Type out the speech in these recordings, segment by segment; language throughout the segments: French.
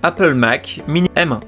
Apple Mac Mini M1.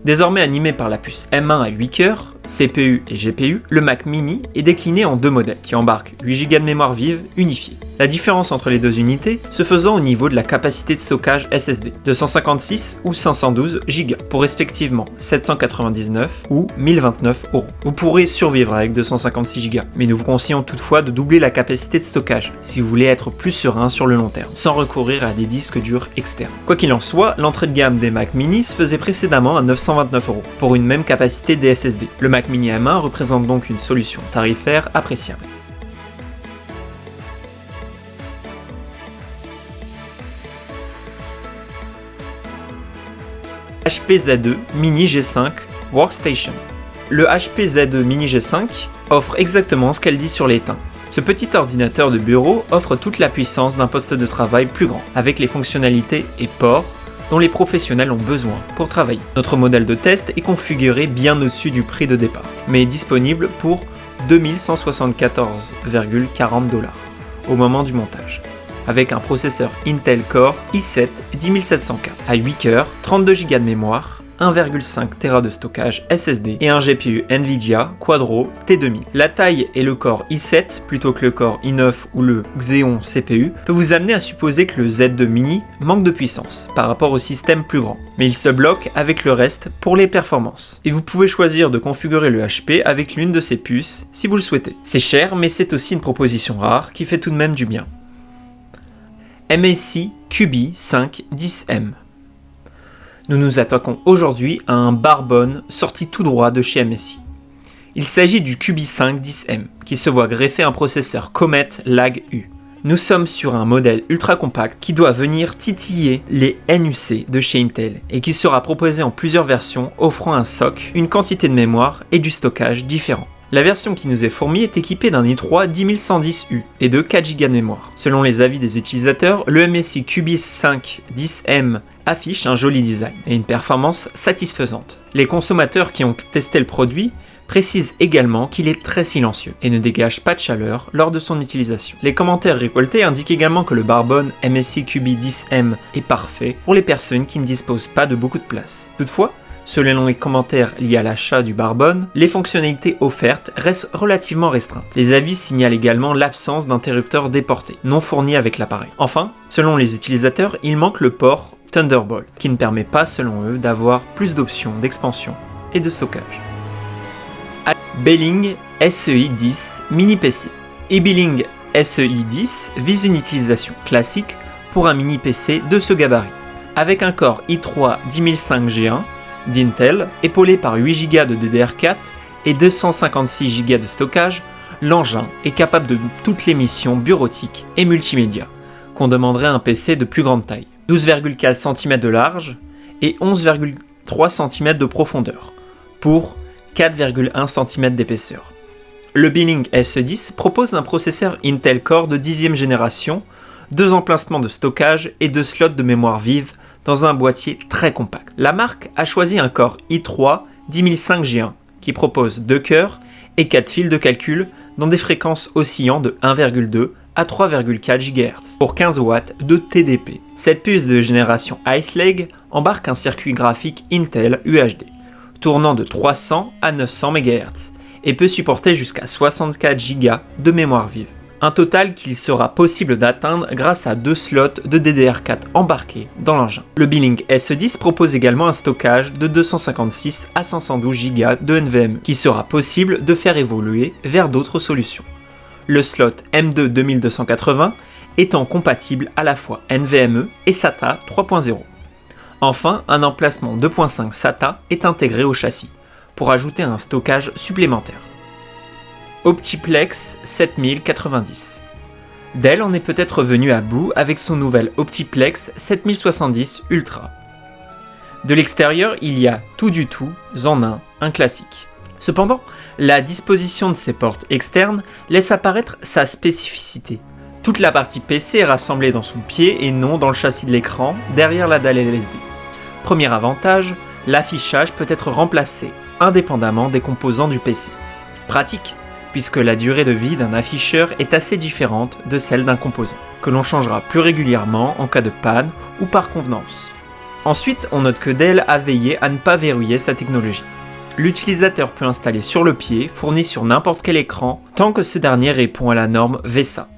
Désormais animé par la puce M1 à 8 cœurs, CPU et GPU, le Mac Mini est décliné en deux modèles qui embarquent 8 Go de mémoire vive unifiée. La différence entre les deux unités se faisant au niveau de la capacité de stockage SSD, 256 ou 512 Go, pour respectivement 799 ou 1029 €. Vous pourrez survivre avec 256 Go, mais nous vous conseillons toutefois de doubler la capacité de stockage si vous voulez être plus serein sur le long terme, sans recourir à des disques durs externes. Quoi qu'il en soit, l'entrée de gamme des Mac Mini se faisait précédemment à 929 € pour une même capacité des SSD. Le Mac Mini M1 représente donc une solution tarifaire appréciable. HP Z2 Mini G5 Workstation. Le HP Z2 Mini G5 offre exactement ce qu'elle dit sur l'étain. Ce petit ordinateur de bureau offre toute la puissance d'un poste de travail plus grand, avec les fonctionnalités et ports dont les professionnels ont besoin pour travailler. Notre modèle de test est configuré bien au-dessus du prix de départ, mais est disponible pour 2174,40 $ au moment du montage, avec un processeur Intel Core i7 10700K à 8 cœurs, 32 Go de mémoire, 1,5 Tera de stockage SSD et un GPU Nvidia Quadro T2000. La taille et le Core i7 plutôt que le Core i9 ou le Xeon CPU peut vous amener à supposer que le Z2 Mini manque de puissance par rapport au système plus grand, mais il se bloque avec le reste pour les performances. Et vous pouvez choisir de configurer le HP avec l'une de ses puces si vous le souhaitez. C'est cher, mais c'est aussi une proposition rare qui fait tout de même du bien. MSI QB 5 10M. Nous nous attaquons aujourd'hui à un Barbone sorti tout droit de chez MSI. Il s'agit du QB5 10M qui se voit greffer un processeur Comet Lag U. Nous sommes sur un modèle ultra compact qui doit venir titiller les NUC de chez Intel et qui sera proposé en plusieurs versions offrant un SoC, une quantité de mémoire et du stockage différents. La version qui nous est fournie est équipée d'un i3 10110U et de 4 Go de mémoire. Selon les avis des utilisateurs, le MSI QB5 10M affiche un joli design et une performance satisfaisante. Les consommateurs qui ont testé le produit précisent également qu'il est très silencieux et ne dégage pas de chaleur lors de son utilisation. Les commentaires récoltés indiquent également que le Barbone MSI QB10M est parfait pour les personnes qui ne disposent pas de beaucoup de place. Toutefois, selon les commentaires liés à l'achat du Barbone, les fonctionnalités offertes restent relativement restreintes. Les avis signalent également l'absence d'interrupteurs déportés, non fournis avec l'appareil. Enfin, selon les utilisateurs, il manque le port Thunderbolt, qui ne permet pas, selon eux, d'avoir plus d'options d'expansion et de stockage. Beeling SEI10 Mini PC. eBeeling SEI10 vise une utilisation classique pour un mini PC de ce gabarit. Avec un Core i3 10005 G1 d'Intel, épaulé par 8 Go de DDR4 et 256 Go de stockage, l'engin est capable de toutes les missions bureautiques et multimédia qu'on demanderait à un PC de plus grande taille. 12,4 cm de large et 11,3 cm de profondeur, pour 4,1 cm d'épaisseur. Le Beeling SE10 propose un processeur Intel Core de 10e génération, 2 emplacements de stockage et 2 slots de mémoire vive dans un boîtier très compact. La marque a choisi un Core i3 10005 G1 qui propose 2 cœurs et 4 fils de calcul dans des fréquences oscillant de 1,2 à 3,4 GHz pour 15 watts de TDP. Cette puce de génération Ice Lake embarque un circuit graphique Intel UHD, tournant de 300 à 900 MHz et peut supporter jusqu'à 64 Go de mémoire vive. Un total qu'il sera possible d'atteindre grâce à 2 slots de DDR4 embarqués dans l'engin. Le Beeling SE10 propose également un stockage de 256 à 512 Go de NVMe qui sera possible de faire évoluer vers d'autres solutions. Le slot M2 2280 étant compatible à la fois NVMe et SATA 3.0. Enfin, un emplacement 2.5 SATA est intégré au châssis pour ajouter un stockage supplémentaire. Optiplex 7090. Dell en est peut-être venu à bout avec son nouvel Optiplex 7070 Ultra. De l'extérieur, il y a tout du tout en un classique. Cependant, la disposition de ses portes externes laisse apparaître sa spécificité. Toute la partie PC est rassemblée dans son pied et non dans le châssis de l'écran, derrière la dalle LSD. Premier avantage, l'affichage peut être remplacé indépendamment des composants du PC. Pratique, puisque la durée de vie d'un afficheur est assez différente de celle d'un composant, que l'on changera plus régulièrement en cas de panne ou par convenance. Ensuite, on note que Dell a veillé à ne pas verrouiller sa technologie. L'utilisateur peut installer sur le pied, fourni sur n'importe quel écran, tant que ce dernier répond à la norme VESA.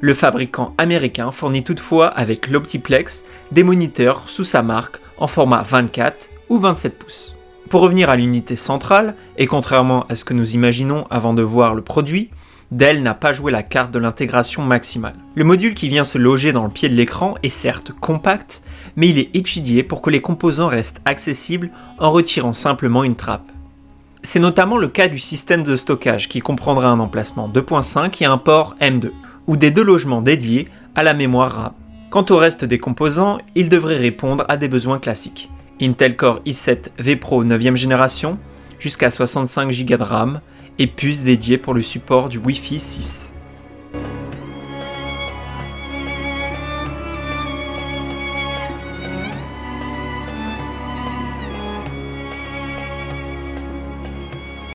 Le fabricant américain fournit toutefois avec l'Optiplex des moniteurs sous sa marque en format 24 ou 27 pouces. Pour revenir à l'unité centrale, et contrairement à ce que nous imaginons avant de voir le produit, Dell n'a pas joué la carte de l'intégration maximale. Le module qui vient se loger dans le pied de l'écran est certes compact, mais il est étudié pour que les composants restent accessibles en retirant simplement une trappe. C'est notamment le cas du système de stockage qui comprendra un emplacement 2.5 et un port M2, ou des 2 logements dédiés à la mémoire RAM. Quant au reste des composants, ils devraient répondre à des besoins classiques. Intel Core i7 vPro 9e génération, jusqu'à 65 Go de RAM, et puces dédiées pour le support du Wi-Fi 6.